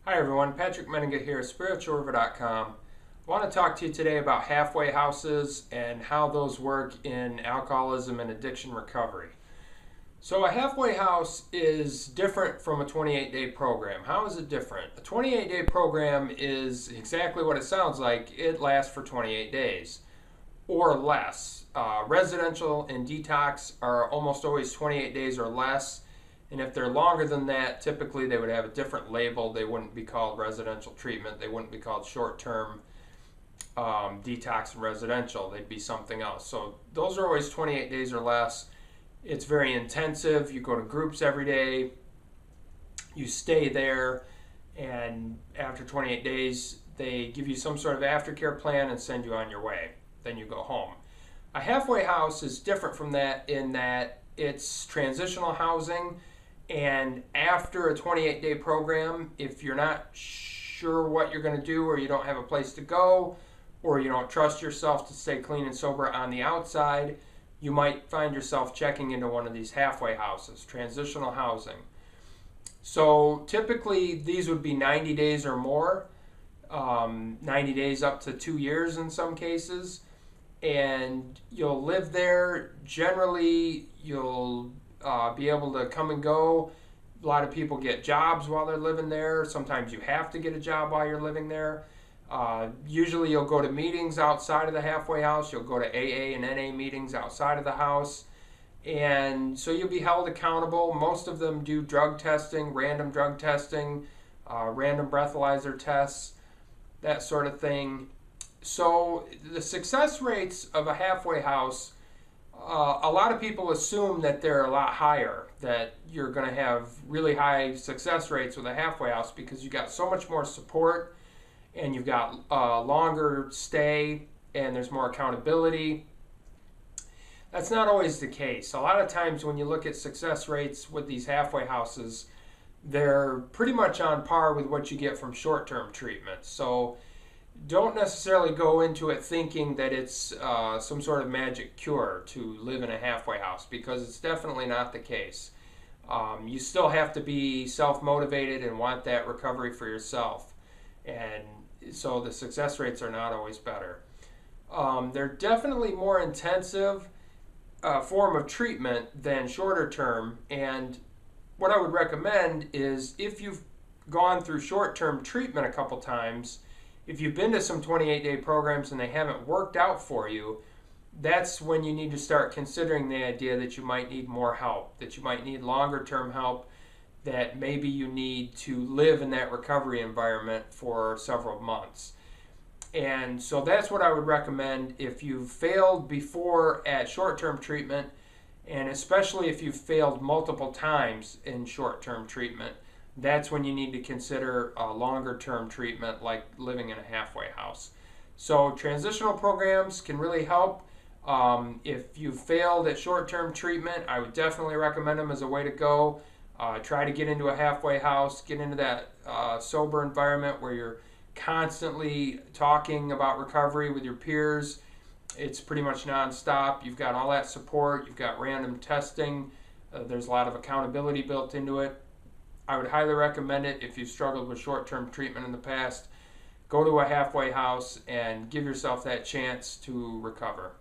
Hi everyone, Patrick Menninga here, spiritualriver.com. I want to talk to you today about halfway houses and how those work in alcoholism and addiction recovery. So a halfway house is different from a 28-day program. How is it different? A 28-day program is exactly what it sounds like. It lasts for 28 days or less. Residential and detox are almost always 28 days or less. And if they're longer than that, typically they would have a different label. They wouldn't be called residential treatment. They wouldn't be called short-term detox and residential. They'd be something else. So those are always 28 days or less. It's very intensive. You go to groups every day. You stay there. And after 28 days, they give you some sort of aftercare plan and send you on your way. Then you go home. A halfway house is different from that in that it's transitional housing. And after a 28-day program, if you're not sure what you're going to do, or you don't have a place to go, or you don't trust yourself to stay clean and sober on the outside, you might find yourself checking into one of these halfway houses, transitional housing. So typically these would be 90 days or more, 90 days up to 2 years in some cases. And you'll live there. Generally, you'll be able to come and go. A lot of people get jobs while they're living there. Sometimes you have to get a job while you're living there. Usually you'll go to meetings outside of the halfway house. You'll go to AA and NA meetings outside of the house. And so you'll be held accountable. Most of them do drug testing, random random breathalyzer tests, that sort of thing. So the success rates of a halfway house, a lot of people assume that they're a lot higher, that you're going to have really high success rates with a halfway house because you've got so much more support and you've got a longer stay and there's more accountability. That's not always the case. A lot of times when you look at success rates with these halfway houses, they're pretty much on par with what you get from short-term treatment. So don't necessarily go into it thinking that it's some sort of magic cure to live in a halfway house, because it's definitely not the case. You still have to be self-motivated and want that recovery for yourself. And so the success rates are not always better. They're definitely more intensive form of treatment than shorter term. And what I would recommend is, if you've gone through short-term treatment a couple times, if you've been to some 28-day programs and they haven't worked out for you, that's when you need to start considering the idea that you might need more help, that you might need longer-term help, that maybe you need to live in that recovery environment for several months. And so that's what I would recommend if you've failed before at short-term treatment, and especially if you've failed multiple times in short-term treatment. That's when you need to consider a longer-term treatment like living in a halfway house. So transitional programs can really help. If you've failed at short-term treatment, I would definitely recommend them as a way to go. Try to get into a halfway house, get into that sober environment where you're constantly talking about recovery with your peers. It's pretty much nonstop. You've got all that support. You've got random testing. There's a lot of accountability built into it. I would highly recommend it if you've struggled with short-term treatment in the past. Go to a halfway house and give yourself that chance to recover.